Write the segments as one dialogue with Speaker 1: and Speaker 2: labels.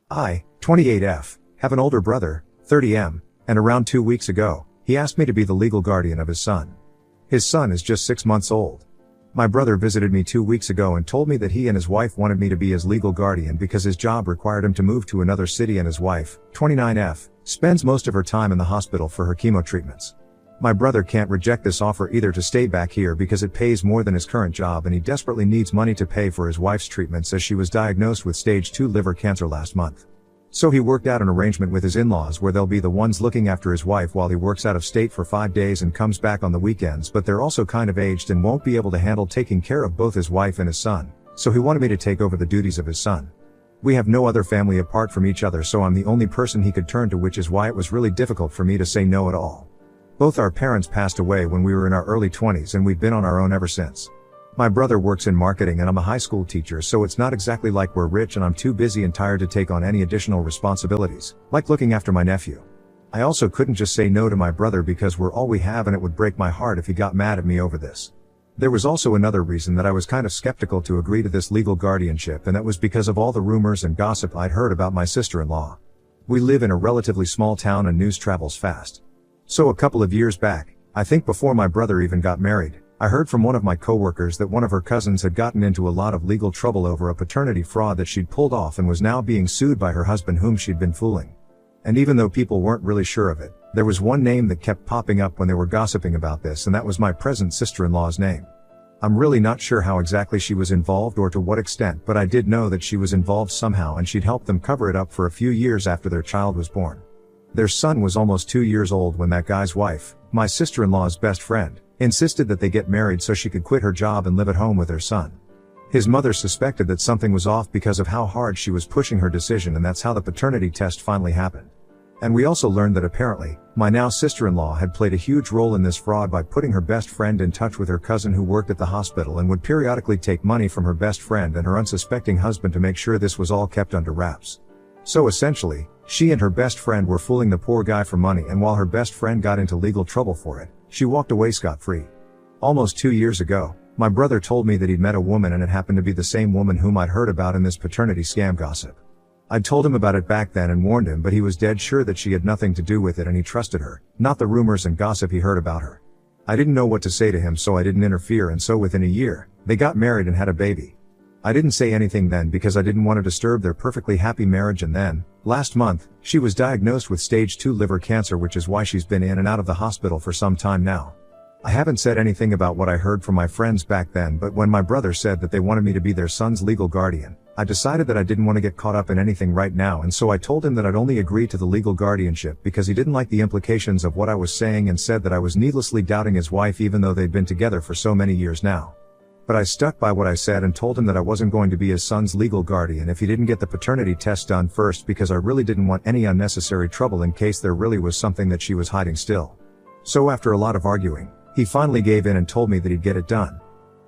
Speaker 1: I, 28F, have an older brother, 30M, and around 2 weeks ago, he asked me to be the legal guardian of his son. His son is just 6 months old. My brother visited me 2 weeks ago and told me that he and his wife wanted me to be his legal guardian because his job required him to move to another city and his wife, 29F, spends most of her time in the hospital for her chemo treatments. My brother can't reject this offer either to stay back here because it pays more than his current job and he desperately needs money to pay for his wife's treatments as she was diagnosed with stage 2 liver cancer last month. So he worked out an arrangement with his in-laws where they'll be the ones looking after his wife while he works out of state for 5 days and comes back on the weekends, but they're also kind of aged and won't be able to handle taking care of both his wife and his son, so he wanted me to take over the duties of his son. We have no other family apart from each other, so I'm the only person he could turn to, which is why it was really difficult for me to say no at all. Both our parents passed away when we were in our early 20s and we've been on our own ever since. My brother works in marketing and I'm a high school teacher, so it's not exactly like we're rich and I'm too busy and tired to take on any additional responsibilities, like looking after my nephew. I also couldn't just say no to my brother because we're all we have and it would break my heart if he got mad at me over this. There was also another reason that I was kind of skeptical to agree to this legal guardianship, and that was because of all the rumors and gossip I'd heard about my sister-in-law. We live in a relatively small town and news travels fast. So a couple of years back, I think before my brother even got married, I heard from one of my coworkers that one of her cousins had gotten into a lot of legal trouble over a paternity fraud that she'd pulled off and was now being sued by her husband whom she'd been fooling. And even though people weren't really sure of it, there was one name that kept popping up when they were gossiping about this, and that was my present sister-in-law's name. I'm really not sure how exactly she was involved or to what extent, but I did know that she was involved somehow and she'd helped them cover it up for a few years after their child was born. Their son was almost 2 years old when that guy's wife, my sister-in-law's best friend, insisted that they get married so she could quit her job and live at home with their son. His mother suspected that something was off because of how hard she was pushing her decision, and that's how the paternity test finally happened. And we also learned that apparently, my now sister-in-law had played a huge role in this fraud by putting her best friend in touch with her cousin who worked at the hospital and would periodically take money from her best friend and her unsuspecting husband to make sure this was all kept under wraps. So essentially, she and her best friend were fooling the poor guy for money, and while her best friend got into legal trouble for it, she walked away scot-free. Almost 2 years ago, my brother told me that he'd met a woman and it happened to be the same woman whom I'd heard about in this paternity scam gossip. I'd told him about it back then and warned him, but he was dead sure that she had nothing to do with it and he trusted her, not the rumors and gossip he heard about her. I didn't know what to say to him, so I didn't interfere, and so within a year, they got married and had a baby. I didn't say anything then because I didn't want to disturb their perfectly happy marriage, and then, last month, she was diagnosed with stage 2 liver cancer, which is why she's been in and out of the hospital for some time now. I haven't said anything about what I heard from my friends back then, but when my brother said that they wanted me to be their son's legal guardian, I decided that I didn't want to get caught up in anything right now, and so I told him that I'd only agree to the legal guardianship because he didn't like the implications of what I was saying and said that I was needlessly doubting his wife even though they'd been together for so many years now. But I stuck by what I said and told him that I wasn't going to be his son's legal guardian if he didn't get the paternity test done first, because I really didn't want any unnecessary trouble in case there really was something that she was hiding still. So after a lot of arguing, he finally gave in and told me that he'd get it done.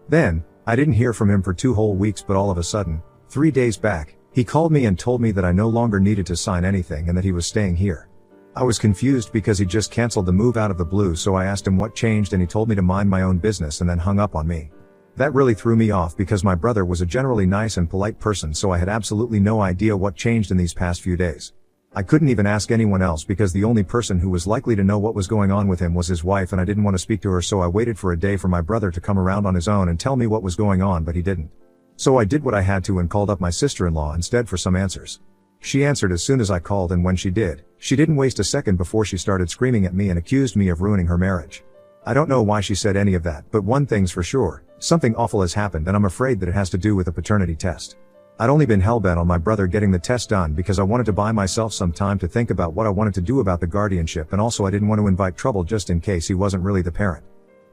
Speaker 1: Then, I didn't hear from him for 2 whole weeks, but all of a sudden, 3 days back, he called me and told me that I no longer needed to sign anything and that he was staying here. I was confused because he just canceled the move out of the blue, so I asked him what changed and he told me to mind my own business and then hung up on me. That really threw me off because my brother was a generally nice and polite person, so I had absolutely no idea what changed in these past few days. I couldn't even ask anyone else because the only person who was likely to know what was going on with him was his wife, and I didn't want to speak to her, so I waited for a day for my brother to come around on his own and tell me what was going on, but he didn't. So I did what I had to and called up my sister-in-law instead for some answers. She answered as soon as I called, and when she did, she didn't waste a second before she started screaming at me and accused me of ruining her marriage. I don't know why she said any of that, but one thing's for sure, something awful has happened, and I'm afraid that it has to do with the paternity test. I'd only been hellbent on my brother getting the test done because I wanted to buy myself some time to think about what I wanted to do about the guardianship, and also I didn't want to invite trouble just in case he wasn't really the parent.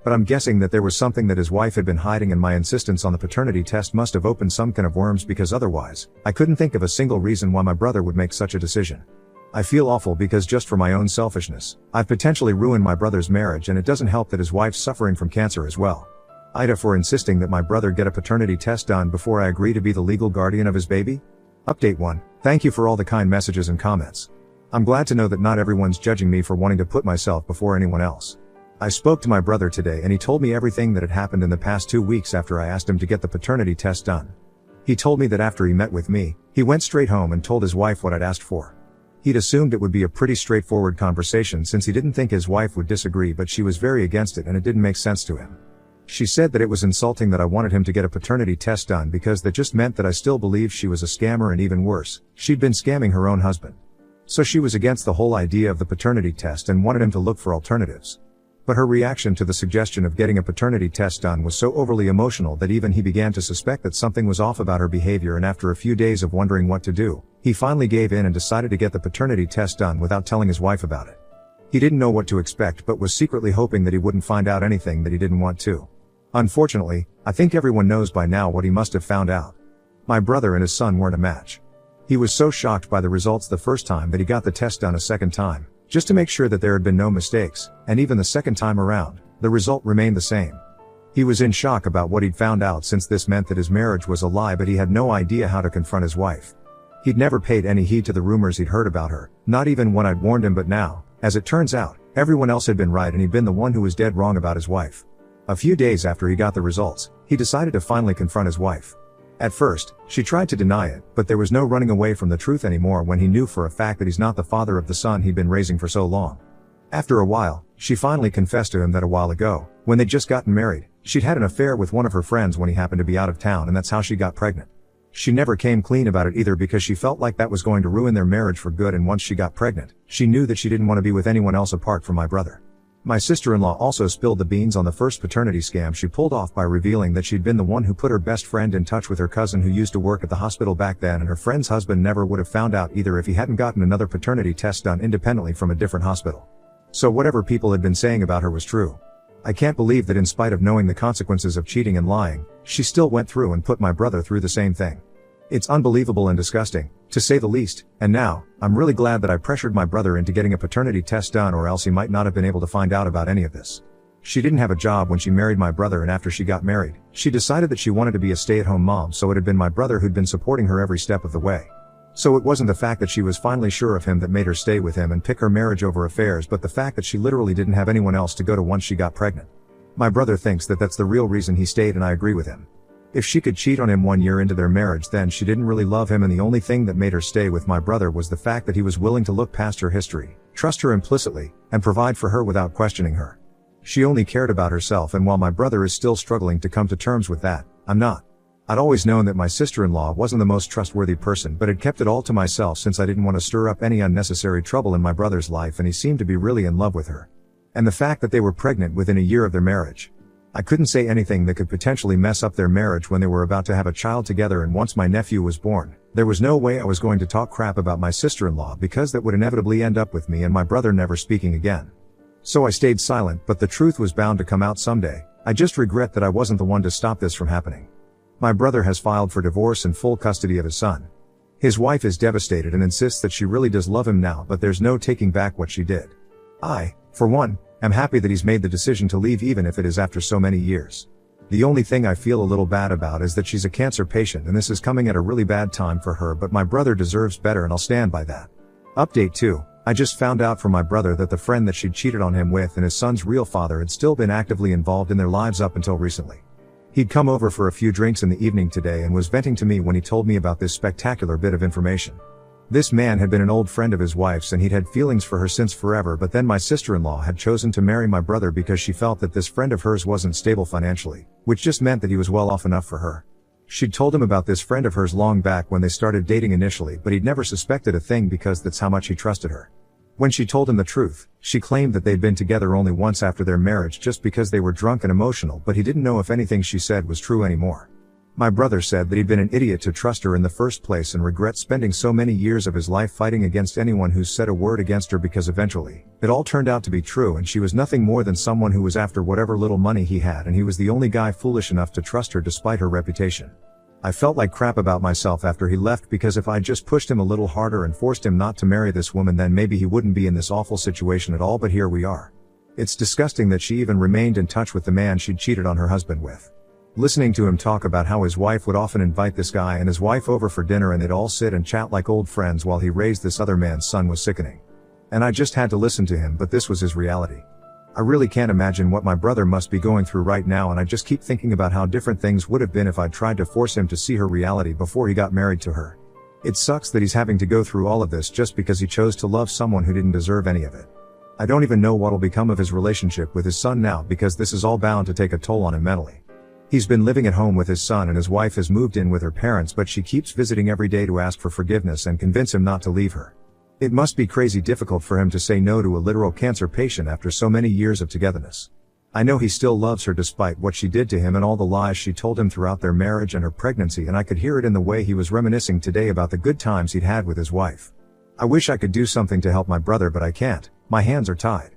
Speaker 1: But I'm guessing that there was something that his wife had been hiding, and my insistence on the paternity test must have opened some can of worms, because otherwise, I couldn't think of a single reason why my brother would make such a decision. I feel awful because just for my own selfishness, I've potentially ruined my brother's marriage, and it doesn't help that his wife's suffering from cancer as well. Ida for insisting that my brother get a paternity test done before I agree to be the legal guardian of his baby. Update 1. Thank you for all the kind messages and comments. I'm glad to know that not everyone's judging me for wanting to put myself before anyone else. I spoke to my brother today and he told me everything that had happened in the past 2 weeks after I asked him to get the paternity test done. He told me that after he met with me, he went straight home and told his wife what I'd asked for. He'd assumed it would be a pretty straightforward conversation since he didn't think his wife would disagree, but she was very against it and it didn't make sense to him. She said that it was insulting that I wanted him to get a paternity test done because that just meant that I still believed she was a scammer, and even worse, she'd been scamming her own husband. So she was against the whole idea of the paternity test and wanted him to look for alternatives. But her reaction to the suggestion of getting a paternity test done was so overly emotional that even he began to suspect that something was off about her behavior, and after a few days of wondering what to do, he finally gave in and decided to get the paternity test done without telling his wife about it. He didn't know what to expect but was secretly hoping that he wouldn't find out anything that he didn't want to. Unfortunately, I think everyone knows by now what he must have found out. My brother and his son weren't a match. He was so shocked by the results the first time that he got the test done a second time, just to make sure that there had been no mistakes, and even the second time around, the result remained the same. He was in shock about what he'd found out, since this meant that his marriage was a lie, but he had no idea how to confront his wife. He'd never paid any heed to the rumors he'd heard about her, not even when I'd warned him, but now, as it turns out, everyone else had been right and he'd been the one who was dead wrong about his wife. A few days after he got the results, he decided to finally confront his wife. At first, she tried to deny it, but there was no running away from the truth anymore when he knew for a fact that he's not the father of the son he'd been raising for so long. After a while, she finally confessed to him that a while ago, when they'd just gotten married, she'd had an affair with one of her friends when he happened to be out of town, and that's how she got pregnant. She never came clean about it either because she felt like that was going to ruin their marriage for good, and once she got pregnant, she knew that she didn't want to be with anyone else apart from my brother. My sister-in-law also spilled the beans on the first paternity scam she pulled off by revealing that she'd been the one who put her best friend in touch with her cousin who used to work at the hospital back then, and her friend's husband never would have found out either if he hadn't gotten another paternity test done independently from a different hospital. So whatever people had been saying about her was true. I can't believe that in spite of knowing the consequences of cheating and lying, she still went through and put my brother through the same thing. It's unbelievable and disgusting, to say the least, and now, I'm really glad that I pressured my brother into getting a paternity test done, or else he might not have been able to find out about any of this. She didn't have a job when she married my brother, and after she got married, she decided that she wanted to be a stay-at-home mom, so it had been my brother who'd been supporting her every step of the way. So it wasn't the fact that she was finally sure of him that made her stay with him and pick her marriage over affairs, but the fact that she literally didn't have anyone else to go to once she got pregnant. My brother thinks that that's the real reason he stayed, and I agree with him. If she could cheat on him 1 year into their marriage, then she didn't really love him, and the only thing that made her stay with my brother was the fact that he was willing to look past her history, trust her implicitly, and provide for her without questioning her. She only cared about herself, and while my brother is still struggling to come to terms with that, I'm not. I'd always known that my sister-in-law wasn't the most trustworthy person, but had kept it all to myself since I didn't want to stir up any unnecessary trouble in my brother's life, and he seemed to be really in love with her. And the fact that they were pregnant within a year of their marriage. I couldn't say anything that could potentially mess up their marriage when they were about to have a child together, and once my nephew was born, there was no way I was going to talk crap about my sister-in-law, because that would inevitably end up with me and my brother never speaking again. So I stayed silent, but the truth was bound to come out someday. I just regret that I wasn't the one to stop this from happening. My brother has filed for divorce and full custody of his son. His wife is devastated and insists that she really does love him now, but there's no taking back what she did. I, for one, am happy that he's made the decision to leave, even if it is after so many years. The only thing I feel a little bad about is that she's a cancer patient, and this is coming at a really bad time for her, but my brother deserves better, and I'll stand by that. Update 2. I just found out from my brother that the friend that she'd cheated on him with and his son's real father had still been actively involved in their lives up until recently. He'd come over for a few drinks in the evening today and was venting to me when he told me about this spectacular bit of information. This man had been an old friend of his wife's, and he'd had feelings for her since forever, but then my sister-in-law had chosen to marry my brother because she felt that this friend of hers wasn't stable financially, which just meant that he was well off enough for her. She'd told him about this friend of hers long back when they started dating initially, but he'd never suspected a thing because that's how much he trusted her. When she told him the truth, she claimed that they'd been together only once after their marriage just because they were drunk and emotional, but he didn't know if anything she said was true anymore. My brother said that he'd been an idiot to trust her in the first place and regrets spending so many years of his life fighting against anyone who said a word against her, because eventually, it all turned out to be true, and she was nothing more than someone who was after whatever little money he had, and he was the only guy foolish enough to trust her despite her reputation. I felt like crap about myself after he left, because if I'd just pushed him a little harder and forced him not to marry this woman, then maybe he wouldn't be in this awful situation at all, but here we are. It's disgusting that she even remained in touch with the man she'd cheated on her husband with. Listening to him talk about how his wife would often invite this guy and his wife over for dinner, and they'd all sit and chat like old friends while he raised this other man's son, was sickening. And I just had to listen to him, but this was his reality. I really can't imagine what my brother must be going through right now, and I just keep thinking about how different things would have been if I'd tried to force him to see her reality before he got married to her. It sucks that he's having to go through all of this just because he chose to love someone who didn't deserve any of it. I don't even know what'll become of his relationship with his son now, because this is all bound to take a toll on him mentally. He's been living at home with his son, and his wife has moved in with her parents, but she keeps visiting every day to ask for forgiveness and convince him not to leave her. It must be crazy difficult for him to say no to a literal cancer patient after so many years of togetherness. I know he still loves her despite what she did to him and all the lies she told him throughout their marriage and her pregnancy, and I could hear it in the way he was reminiscing today about the good times he'd had with his wife. I wish I could do something to help my brother, but I can't. My hands are tied.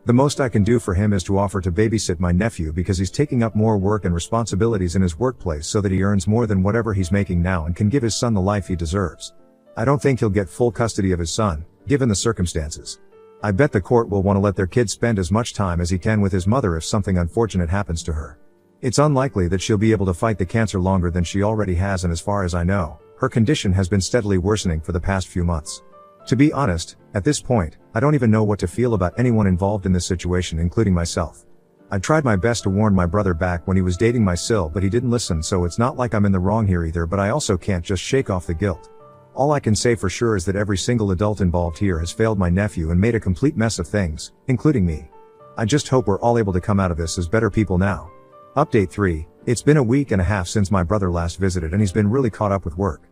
Speaker 1: The most I can do for him is to offer to babysit my nephew, because he's taking up more work and responsibilities in his workplace so that he earns more than whatever he's making now and can give his son the life he deserves. I don't think he'll get full custody of his son, given the circumstances. I bet the court will want to let their kid spend as much time as he can with his mother if something unfortunate happens to her. It's unlikely that she'll be able to fight the cancer longer than she already has, and as far as I know, her condition has been steadily worsening for the past few months. To be honest, at this point, I don't even know what to feel about anyone involved in this situation, including myself. I tried my best to warn my brother back when he was dating my sil, but he didn't listen, so it's not like I'm in the wrong here either, but I also can't just shake off the guilt. All I can say for sure is that every single adult involved here has failed my nephew and made a complete mess of things, including me. I just hope we're all able to come out of this as better people now. Update 3. It's been a week and a half since my brother last visited, and he's been really caught up with work.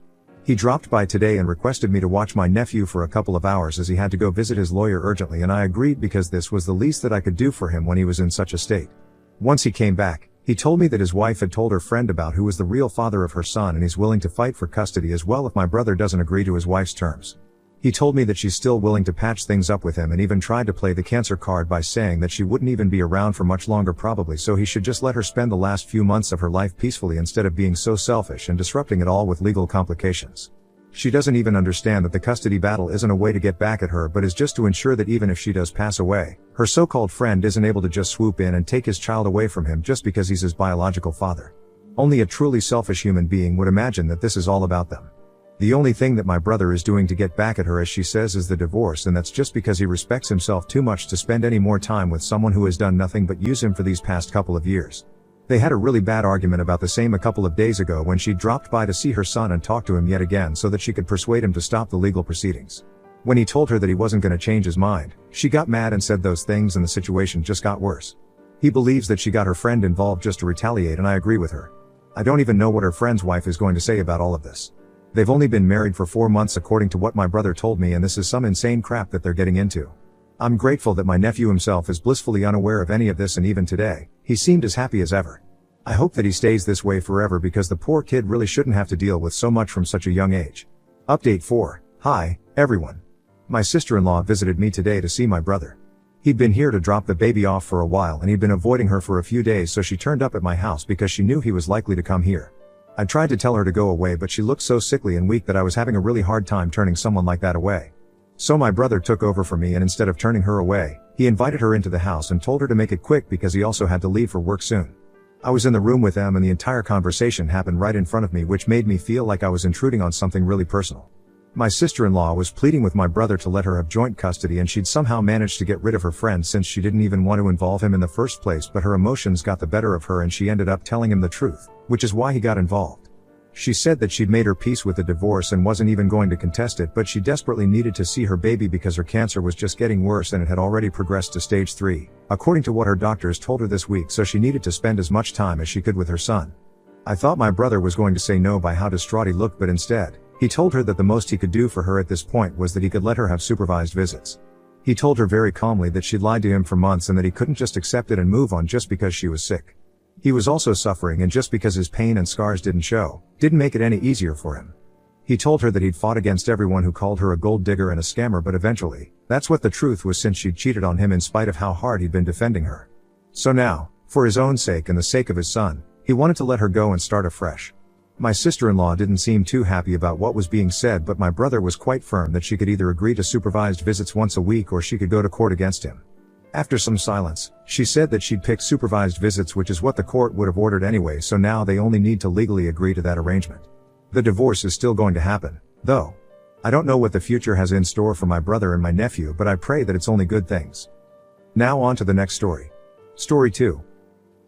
Speaker 1: He dropped by today and requested me to watch my nephew for a couple of hours as he had to go visit his lawyer urgently, and I agreed because this was the least that I could do for him when he was in such a state. Once he came back, he told me that his wife had told her friend about who was the real father of her son, and he's willing to fight for custody as well if my brother doesn't agree to his wife's terms. He told me that she's still willing to patch things up with him, and even tried to play the cancer card by saying that she wouldn't even be around for much longer probably, so he should just let her spend the last few months of her life peacefully instead of being so selfish and disrupting it all with legal complications. She doesn't even understand that the custody battle isn't a way to get back at her, but is just to ensure that even if she does pass away, her so-called friend isn't able to just swoop in and take his child away from him just because he's his biological father. Only a truly selfish human being would imagine that this is all about them. The only thing that my brother is doing to get back at her, as she says, is the divorce, and that's just because he respects himself too much to spend any more time with someone who has done nothing but use him for these past couple of years. They had a really bad argument about the same a couple of days ago when she dropped by to see her son and talk to him yet again so that she could persuade him to stop the legal proceedings. When he told her that he wasn't going to change his mind, she got mad and said those things, and the situation just got worse. He believes that she got her friend involved just to retaliate, and I agree with her. I don't even know what her friend's wife is going to say about all of this. They've only been married for 4 months according to what my brother told me, and this is some insane crap that they're getting into. I'm grateful that my nephew himself is blissfully unaware of any of this, and even today, he seemed as happy as ever. I hope that he stays this way forever, because the poor kid really shouldn't have to deal with so much from such a young age. Update 4. Hi, everyone. My sister-in-law visited me today to see my brother. He'd been here to drop the baby off for a while, and he'd been avoiding her for a few days, so she turned up at my house because she knew he was likely to come here. I tried to tell her to go away, but she looked so sickly and weak that I was having a really hard time turning someone like that away. So my brother took over for me, and instead of turning her away, he invited her into the house and told her to make it quick because he also had to leave for work soon. I was in the room with them, and the entire conversation happened right in front of me, which made me feel like I was intruding on something really personal. My sister-in-law was pleading with my brother to let her have joint custody, and she'd somehow managed to get rid of her friend since she didn't even want to involve him in the first place, but her emotions got the better of her and she ended up telling him the truth, which is why he got involved. She said that she'd made her peace with the divorce and wasn't even going to contest it, but she desperately needed to see her baby because her cancer was just getting worse and it had already progressed to stage 3, according to what her doctors told her this week, so she needed to spend as much time as she could with her son. I thought my brother was going to say no by how distraught he looked, but instead, he told her that the most he could do for her at this point was that he could let her have supervised visits. He told her very calmly that she'd lied to him for months and that he couldn't just accept it and move on just because she was sick. He was also suffering, and just because his pain and scars didn't make it any easier for him. He told her that he'd fought against everyone who called her a gold digger and a scammer, but eventually, that's what the truth was, since she'd cheated on him in spite of how hard he'd been defending her. So now, for his own sake and the sake of his son, he wanted to let her go and start afresh. My sister-in-law didn't seem too happy about what was being said, but my brother was quite firm that she could either agree to supervised visits once a week or she could go to court against him. After some silence, she said that she'd pick supervised visits, which is what the court would have ordered anyway, so now they only need to legally agree to that arrangement. The divorce is still going to happen, though. I don't know what the future has in store for my brother and my nephew, but I pray that it's only good things. Now on to the next story. Story 2.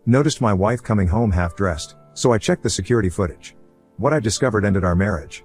Speaker 1: Noticed my wife coming home half dressed, so I checked the security footage. What I discovered ended our marriage.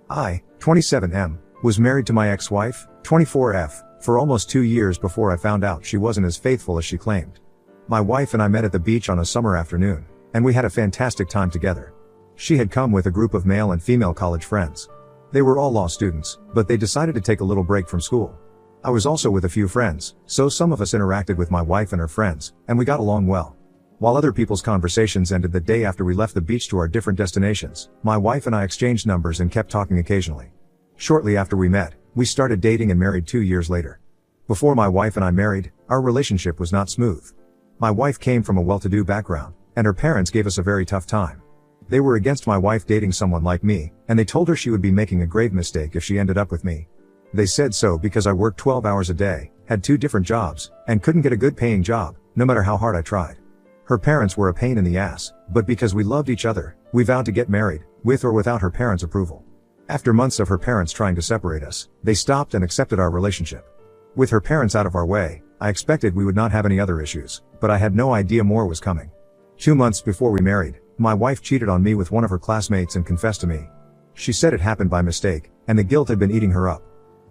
Speaker 1: I, 27M, was married to my ex-wife, 24F, for almost 2 years before I found out she wasn't as faithful as she claimed. My wife and I met at the beach on a summer afternoon, and we had a fantastic time together. She had come with a group of male and female college friends. They were all law students, but they decided to take a little break from school. I was also with a few friends, so some of us interacted with my wife and her friends, and we got along well. While other people's conversations ended the day after we left the beach to our different destinations, my wife and I exchanged numbers and kept talking occasionally. Shortly after we met, we started dating and married 2 years later. Before my wife and I married, our relationship was not smooth. My wife came from a well-to-do background, and her parents gave us a very tough time. They were against my wife dating someone like me, and they told her she would be making a grave mistake if she ended up with me. They said so because I worked 12 hours a day, had 2 different jobs, and couldn't get a good paying job, no matter how hard I tried. Her parents were a pain in the ass, but because we loved each other, we vowed to get married, with or without her parents' approval. After months of her parents trying to separate us, they stopped and accepted our relationship. With her parents out of our way, I expected we would not have any other issues, but I had no idea more was coming. 2 months before we married, my wife cheated on me with one of her classmates and confessed to me. She said it happened by mistake, and the guilt had been eating her up.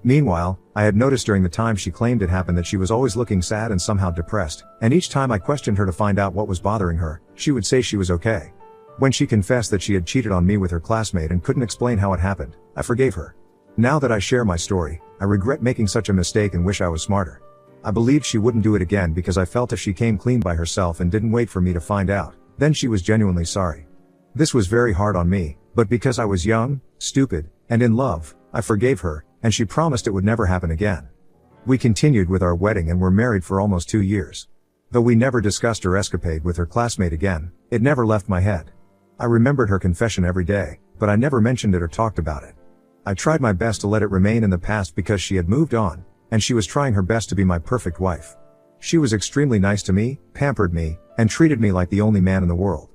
Speaker 1: Meanwhile, I had noticed during the time she claimed it happened that she was always looking sad and somehow depressed, and each time I questioned her to find out what was bothering her, she would say she was okay. When she confessed that she had cheated on me with her classmate and couldn't explain how it happened, I forgave her. Now that I share my story, I regret making such a mistake and wish I was smarter. I believed she wouldn't do it again because I felt if she came clean by herself and didn't wait for me to find out, then she was genuinely sorry. This was very hard on me, but because I was young, stupid, and in love, I forgave her, and she promised it would never happen again. We continued with our wedding and were married for almost 2 years. Though we never discussed her escapade with her classmate again, it never left my head. I remembered her confession every day, but I never mentioned it or talked about it. I tried my best to let it remain in the past because she had moved on, and she was trying her best to be my perfect wife. She was extremely nice to me, pampered me, and treated me like the only man in the world.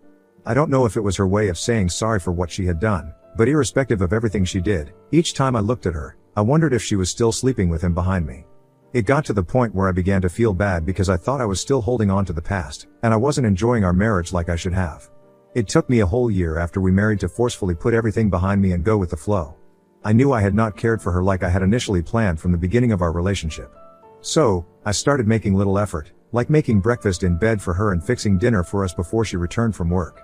Speaker 1: I don't know if it was her way of saying sorry for what she had done, but irrespective of everything she did, each time I looked at her, I wondered if she was still sleeping with him behind me. It got to the point where I began to feel bad because I thought I was still holding on to the past, and I wasn't enjoying our marriage like I should have. It took me a whole year after we married to forcefully put everything behind me and go with the flow. I knew I had not cared for her like I had initially planned from the beginning of our relationship. So, I started making little effort, like making breakfast in bed for her and fixing dinner for us before she returned from work.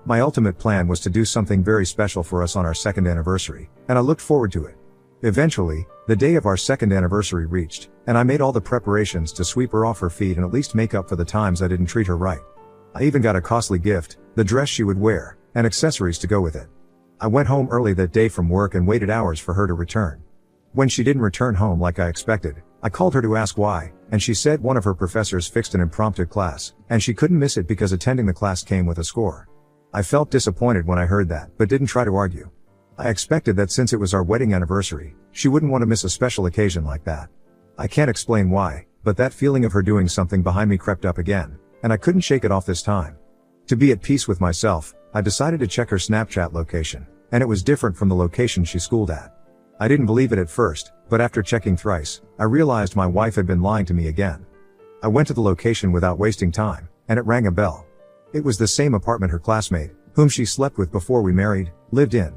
Speaker 1: My ultimate plan was to do something very special for us on our 2nd anniversary, and I looked forward to it. Eventually, the day of our 2nd anniversary reached, and I made all the preparations to sweep her off her feet and at least make up for the times I didn't treat her right. I even got a costly gift, the dress she would wear, and accessories to go with it. I went home early that day from work and waited hours for her to return. When she didn't return home like I expected, I called her to ask why, and she said one of her professors fixed an impromptu class, and she couldn't miss it because attending the class came with a score. I felt disappointed when I heard that, but didn't try to argue. I expected that since it was our wedding anniversary, she wouldn't want to miss a special occasion like that. I can't explain why, but that feeling of her doing something behind me crept up again, and I couldn't shake it off this time. To be at peace with myself, I decided to check her Snapchat location, and it was different from the location she schooled at. I didn't believe it at first, but after checking thrice, I realized my wife had been lying to me again. I went to the location without wasting time, and it rang a bell. It was the same apartment her classmate, whom she slept with before we married, lived in.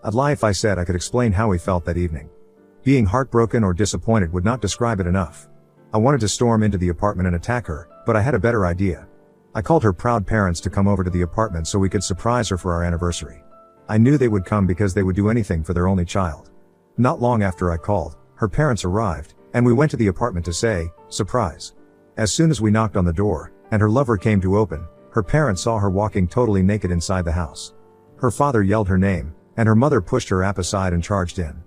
Speaker 1: I'd lie if I said I could explain how we felt that evening. Being heartbroken or disappointed would not describe it enough. I wanted to storm into the apartment and attack her, but I had a better idea. I called her proud parents to come over to the apartment so we could surprise her for our anniversary. I knew they would come because they would do anything for their only child. Not long after I called, her parents arrived, and we went to the apartment to say, surprise. As soon as we knocked on the door, and her lover came to open, her parents saw her walking totally naked inside the house. Her father yelled her name, and her mother pushed her app aside and charged in.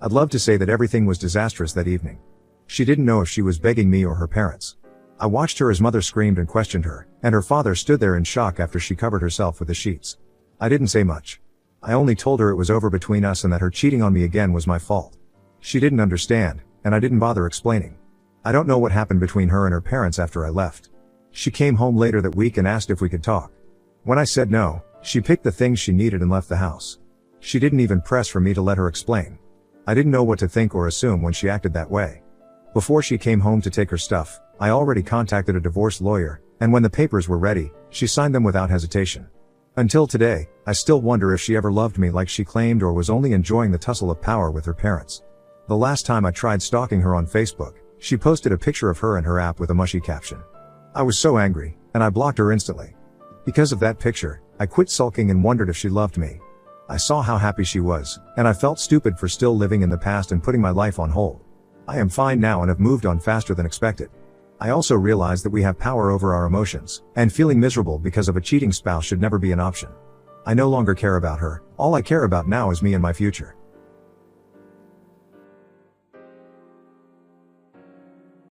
Speaker 1: I'd love to say that everything was disastrous that evening. She didn't know if she was begging me or her parents. I watched her as mother screamed and questioned her, and her father stood there in shock after she covered herself with the sheets. I didn't say much. I only told her it was over between us and that her cheating on me again was my fault. She didn't understand, and I didn't bother explaining. I don't know what happened between her and her parents after I left. She came home later that week and asked if we could talk. When I said no, she picked the things she needed and left the house. She didn't even press for me to let her explain. I didn't know what to think or assume when she acted that way. Before she came home to take her stuff, I already contacted a divorce lawyer, and when the papers were ready, she signed them without hesitation. Until today, I still wonder if she ever loved me like she claimed or was only enjoying the tussle of power with her parents. The last time I tried stalking her on Facebook, she posted a picture of her and her app with a mushy caption. I was so angry, and I blocked her instantly. Because of that picture, I quit sulking and wondered if she loved me. I saw how happy she was, and I felt stupid for still living in the past and putting my life on hold. I am fine now and have moved on faster than expected. I also realize that we have power over our emotions, and feeling miserable because of a cheating spouse should never be an option. I no longer care about her, all I care about now is me and my future.